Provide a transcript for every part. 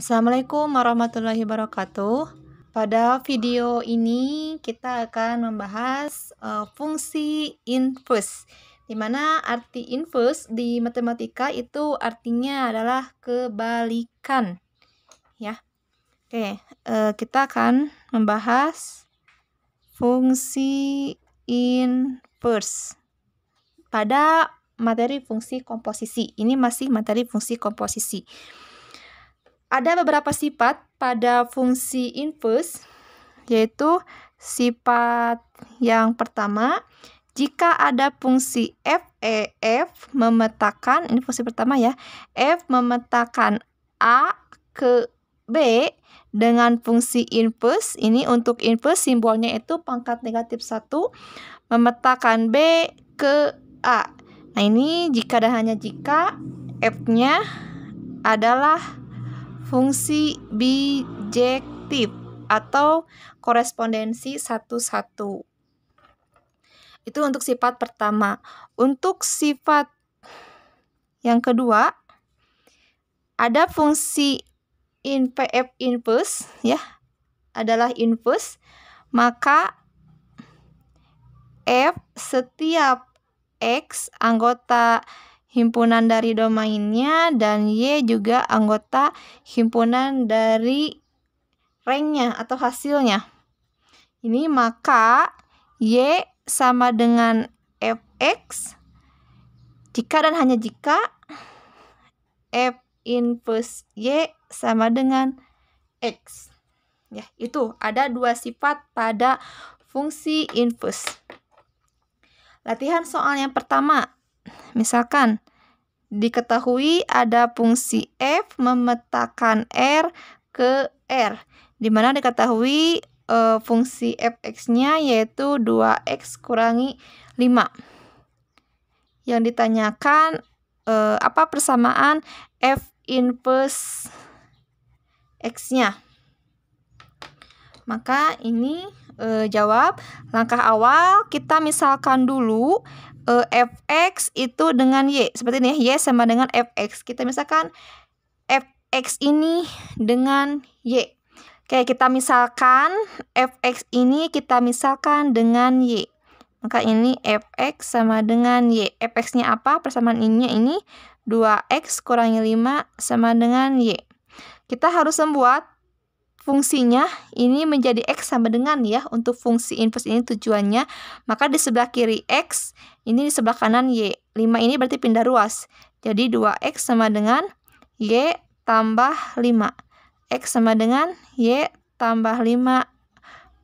Assalamualaikum warahmatullahi wabarakatuh. Pada video ini kita akan membahas fungsi inverse, di mana arti inverse di matematika itu artinya adalah kebalikan, ya. Oke, kita akan membahas fungsi inverse pada materi fungsi komposisi. Ini masih materi fungsi komposisi. Ada beberapa sifat pada fungsi inverse, yaitu sifat yang pertama, jika ada fungsi f memetakan, ini fungsi pertama ya, f memetakan A ke B dengan fungsi inverse, ini untuk inverse simbolnya itu pangkat negatif 1, memetakan B ke A. Nah ini jika dan hanya jika f-nya adalah fungsi bijektif atau korespondensi 1-1. Itu untuk sifat pertama. Untuk sifat yang kedua, ada fungsi f inverse ya, adalah inverse, maka f setiap x anggota himpunan dari domainnya dan Y juga anggota himpunan dari rangnya atau hasilnya. Ini maka Y sama dengan Fx jika dan hanya jika F inverse Y sama dengan X. Ya, itu ada dua sifat pada fungsi inverse. Latihan soal yang pertama. Misalkan diketahui ada fungsi f memetakan r ke r, di mana diketahui fungsi fx-nya yaitu 2x kurangi 5. Yang ditanyakan apa persamaan f inverse x-nya. Maka ini jawab. Langkah awal kita misalkan dulu fx itu dengan y. Seperti ini ya, y sama dengan fx. Kita misalkan fx ini dengan y. Oke, kita misalkan fx ini kita misalkan dengan y. Maka ini fx sama dengan y. Fx-nya apa? Persamaan ininya ini 2x kurangi 5 sama dengan y. Kita harus membuat fungsinya ini menjadi x sama dengan ya, untuk fungsi inverse ini tujuannya. Maka di sebelah kiri x, ini di sebelah kanan y. 5 ini berarti pindah ruas. Jadi 2x sama dengan y tambah 5. X sama dengan y tambah 5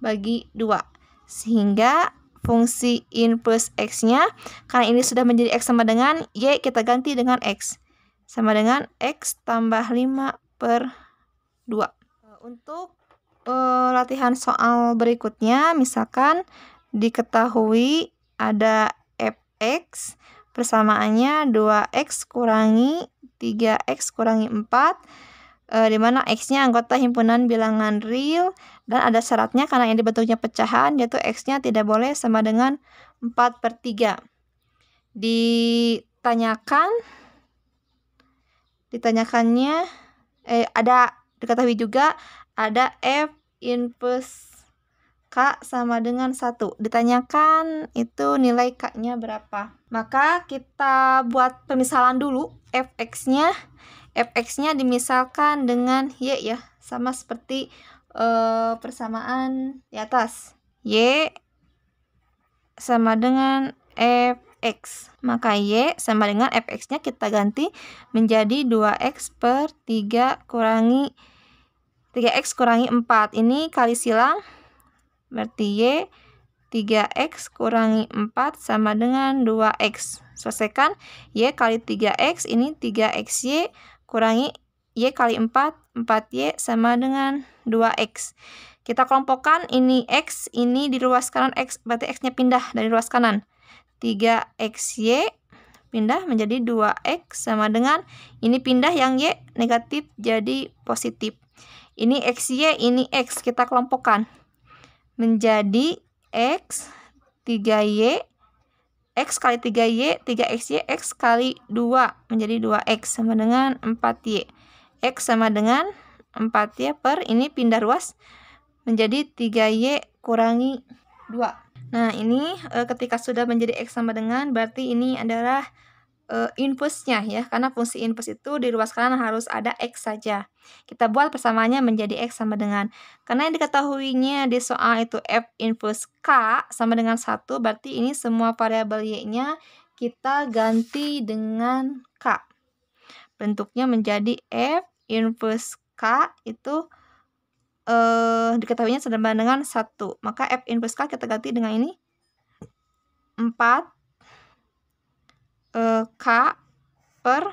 bagi 2. Sehingga fungsi inverse x-nya, karena ini sudah menjadi x sama dengan y, kita ganti dengan x. Sama dengan x tambah 5 per 2. Untuk latihan soal berikutnya, misalkan diketahui ada fx persamaannya 2x kurangi 3x kurangi 4, di mana x-nya anggota himpunan bilangan real dan ada syaratnya karena yang dibentuknya pecahan, yaitu x-nya tidak boleh sama dengan 4/3. Ditanyakannya diketahui juga ada f inverse k sama dengan 1. Ditanyakan itu nilai k-nya berapa. Maka kita buat pemisalan dulu. Fx-nya dimisalkan dengan y ya, sama seperti persamaan di atas. Y sama dengan fx. Maka y sama dengan fx-nya kita ganti menjadi 2x per 3 kurangi 3x kurangi 4. Ini kali silang, berarti y 3x kurangi 4 sama dengan 2x. Selesaikan, y kali 3x, ini 3xy kurangi y kali 4, 4y sama dengan 2x. Kita kelompokkan, ini x, ini di ruas kanan x, berarti x-nya pindah dari ruas kanan. 3xy pindah menjadi 2x sama dengan, ini pindah yang y negatif jadi positif. Ini xy, ini x, kita kelompokkan menjadi x 3y, x kali 3y, 3xy, x kali 2 menjadi 2x sama dengan 4y. X sama dengan 4Y per ini pindah ruas menjadi 3Y kurangi 2. Nah, ini ketika sudah menjadi X sama dengan, berarti ini adalah inverse-nya ya, karena fungsi inverse itu di ruas kanan harus ada X saja. Kita buat persamaannya menjadi X sama dengan, karena yang diketahuinya di soal itu F inverse K sama dengan 1, berarti ini semua variabel Y-nya kita ganti dengan K. Bentuknya menjadi F inverse K itu diketahuinya sama dengan 1. Maka F inverse K kita ganti dengan ini 4 K per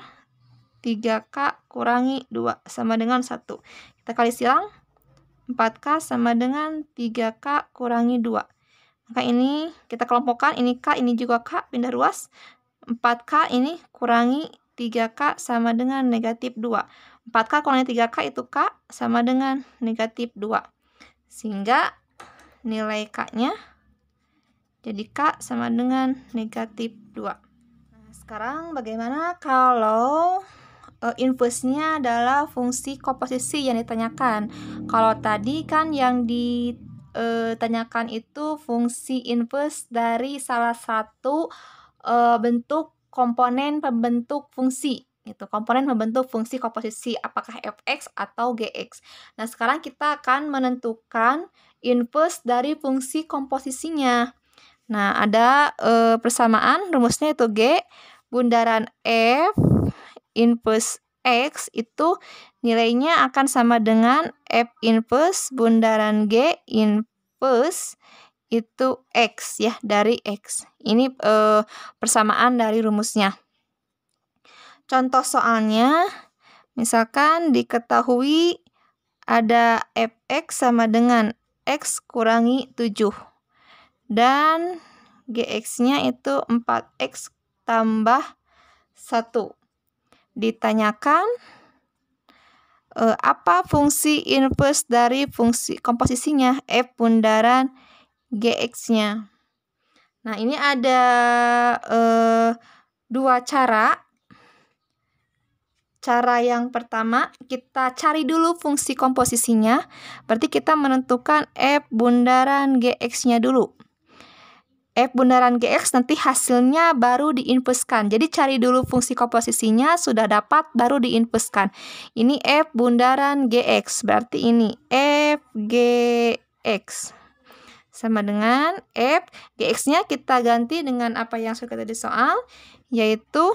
3K kurangi 2 sama dengan 1. Kita kali silang, 4K sama dengan 3K kurangi 2. Maka ini kita kelompokkan, ini K, ini juga K, pindah ruas. 4K ini kurangi 3K sama dengan negatif 2. 4K kurangi 3K itu K sama dengan negatif 2. Sehingga nilai K-nya jadi K sama dengan negatif 2. Sekarang bagaimana kalau inverse-nya adalah fungsi komposisi yang ditanyakan? Kalau tadi kan yang ditanyakan itu fungsi inverse dari salah satu bentuk komponen pembentuk fungsi. Itu komponen pembentuk fungsi komposisi, apakah fx atau gx. Nah, sekarang kita akan menentukan inverse dari fungsi komposisinya. Nah, ada persamaan, rumusnya itu G bundaran F inverse X itu nilainya akan sama dengan F inverse bundaran G inverse itu X ya, dari X. Ini persamaan dari rumusnya. Contoh soalnya, misalkan diketahui ada Fx sama dengan X kurangi 7. Dan Gx-nya itu 4X tambah 1. Ditanyakan apa fungsi inverse dari fungsi komposisinya, F bundaran Gx-nya. Nah, ini ada dua cara. Cara yang pertama, kita cari dulu fungsi komposisinya. Berarti kita menentukan F bundaran Gx-nya dulu. F bundaran Gx nanti hasilnya baru diinverskan. Jadi cari dulu fungsi komposisinya, sudah dapat baru diinverskan. Ini F bundaran Gx, berarti ini F Gx sama dengan F Gx-nya kita ganti dengan apa yang sudah di soal, yaitu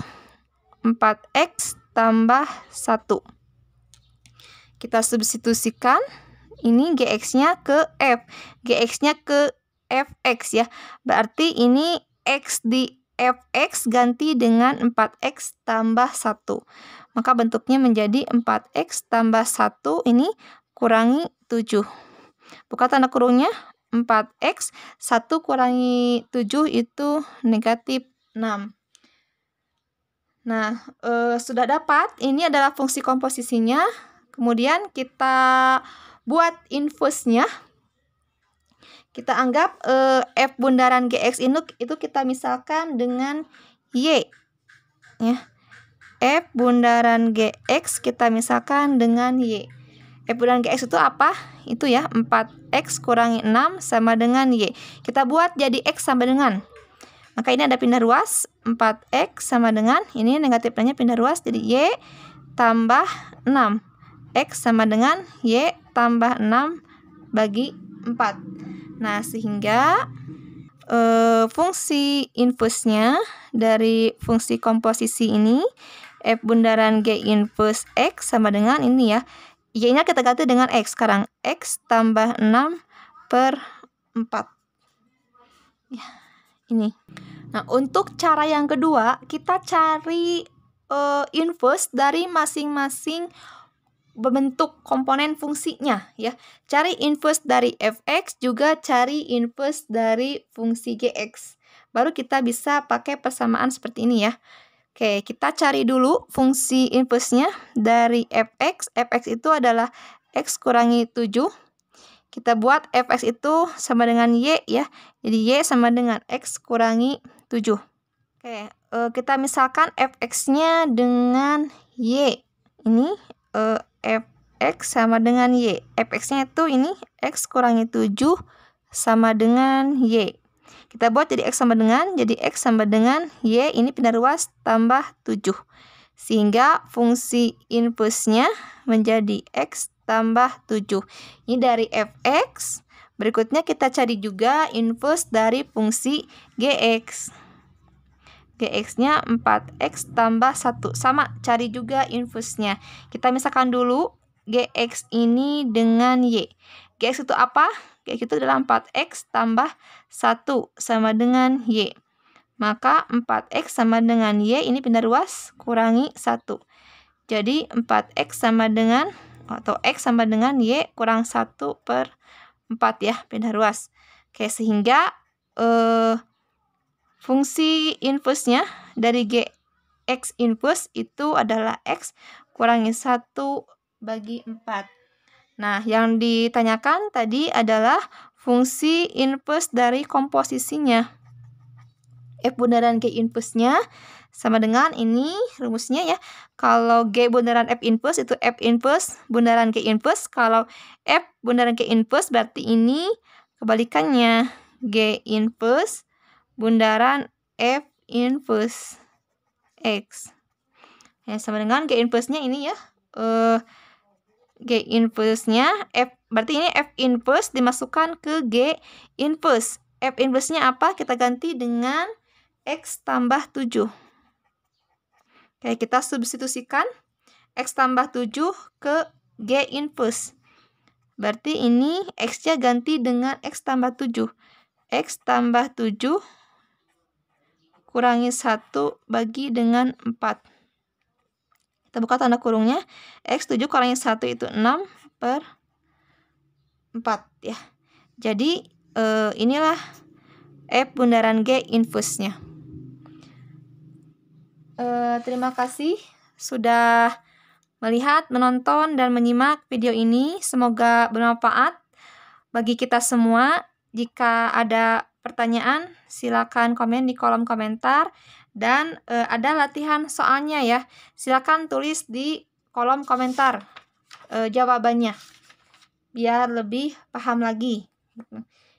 4X tambah 1. Kita substitusikan, ini Gx-nya ke F, Gx-nya ke Fx ya. Berarti ini X di Fx ganti dengan 4X tambah 1. Maka bentuknya menjadi 4X tambah 1 ini kurangi 7. Buka tanda kurungnya, 4X, 1 kurangi 7 itu negatif 6. Nah, sudah dapat, ini adalah fungsi komposisinya. Kemudian kita buat inverse-nya. Kita anggap F bundaran Gx itu kita misalkan dengan Y. Ya. F bundaran Gx kita misalkan dengan Y. F bundaran Gx itu apa? Itu ya, 4X kurangi 6 sama dengan Y. Kita buat jadi X sama dengan. Maka ini ada pindah ruas, 4X sama dengan, ini negatifnya pindah ruas, jadi Y tambah 6. X sama dengan Y tambah 6 bagi 4. Nah, sehingga fungsi inverse-nya dari fungsi komposisi ini, F bundaran G inverse X sama dengan ini ya. Y-nya kita ganti dengan X sekarang. X tambah 6 per 4. Ya, ini. Nah, untuk cara yang kedua, kita cari inverse dari masing-masing bentuk komponen fungsinya ya. Cari inverse dari Fx, juga cari inverse dari fungsi Gx. Baru kita bisa pakai persamaan seperti ini ya. Oke, kita cari dulu fungsi inverse-nya dari Fx. Fx itu adalah X kurangi 7. Kita buat Fx itu sama dengan Y ya. Jadi Y sama dengan X kurangi 7. Oke, kita misalkan Fx-nya dengan Y. Ini X sama dengan Y. Fx-nya itu ini X kurangi 7 sama dengan Y. Kita buat jadi X sama dengan, jadi X sama dengan Y, ini pindah ruas tambah 7. Sehingga fungsi inverse-nya menjadi X tambah 7. Ini dari Fx. Berikutnya kita cari juga inverse dari fungsi Gx. Gx-nya 4X tambah 1. Sama, cari juga inverse-nya. Kita misalkan dulu Gx ini dengan Y. Gx itu apa? Gx itu adalah 4X tambah 1 sama dengan Y. Maka 4X sama dengan Y, ini pindah ruas, kurangi 1. Jadi 4X sama dengan, atau X sama dengan Y kurang 1/4 ya, pindah ruas. Oke, sehingga fungsi inverse-nya dari Gx inverse itu adalah X kurangi 1/4. Nah, yang ditanyakan tadi adalah fungsi inverse dari komposisinya. F bundaran G inverse-nya sama dengan ini rumusnya ya. Kalau G bundaran F inverse itu F inverse bundaran G inverse. Kalau F bundaran G inverse berarti ini kebalikannya. G inverse bundaran F inverse X. Ya, sama dengan G inverse-nya ini ya. G inverse-nya F, berarti ini F inverse dimasukkan ke G inverse. F inverse-nya apa? Kita ganti dengan X tambah 7. Oke, kita substitusikan X tambah 7 ke G inverse. Berarti ini X-nya ganti dengan X tambah 7. X tambah 7 kurangi 1 bagi dengan 4. Kita buka tanda kurungnya. X 7 kurangi 1 itu 6/4 ya. Jadi inilah F bundaran G inverse-nya. Terima kasih sudah melihat, menonton, dan menyimak video ini. Semoga bermanfaat bagi kita semua. Jika ada pertanyaan, silakan komen di kolom komentar. Dan ada latihan soalnya ya. Silakan tulis di kolom komentar jawabannya, biar lebih paham lagi.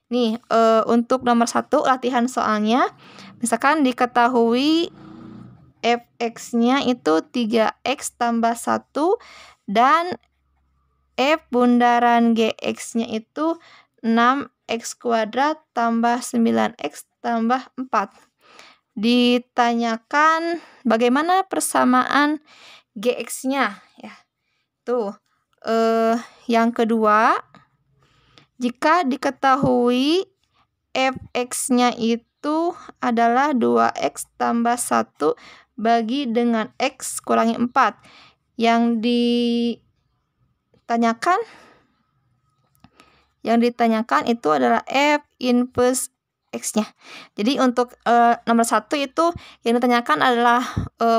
Nih, untuk nomor 1 latihan soalnya, misalkan diketahui Fx-nya itu 3X tambah 1 dan F bundaran Gx-nya itu 6X kuadrat tambah 9X tambah 4. Ditanyakan bagaimana persamaan Gx-nya ya. Tuh, yang kedua, jika diketahui Fx-nya itu adalah 2X tambah 1 bagi dengan X kurangi 4. Yang ditanyakan itu adalah F inverse X-nya. Jadi untuk nomor 1 itu yang ditanyakan adalah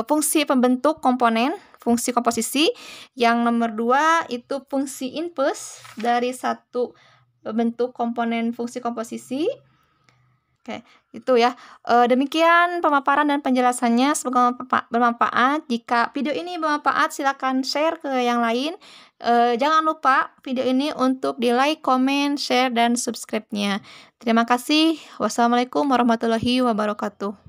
fungsi pembentuk komponen, fungsi komposisi. Yang nomor 2 itu fungsi inverse dari satu bentuk komponen fungsi komposisi. Oke, itu ya. Demikian pemaparan dan penjelasannya. Semoga bermanfaat. Jika video ini bermanfaat, silakan share ke yang lain. Jangan lupa video ini untuk di like, komen, share, dan subscribe-nya. Terima kasih. Wassalamualaikum warahmatullahi wabarakatuh.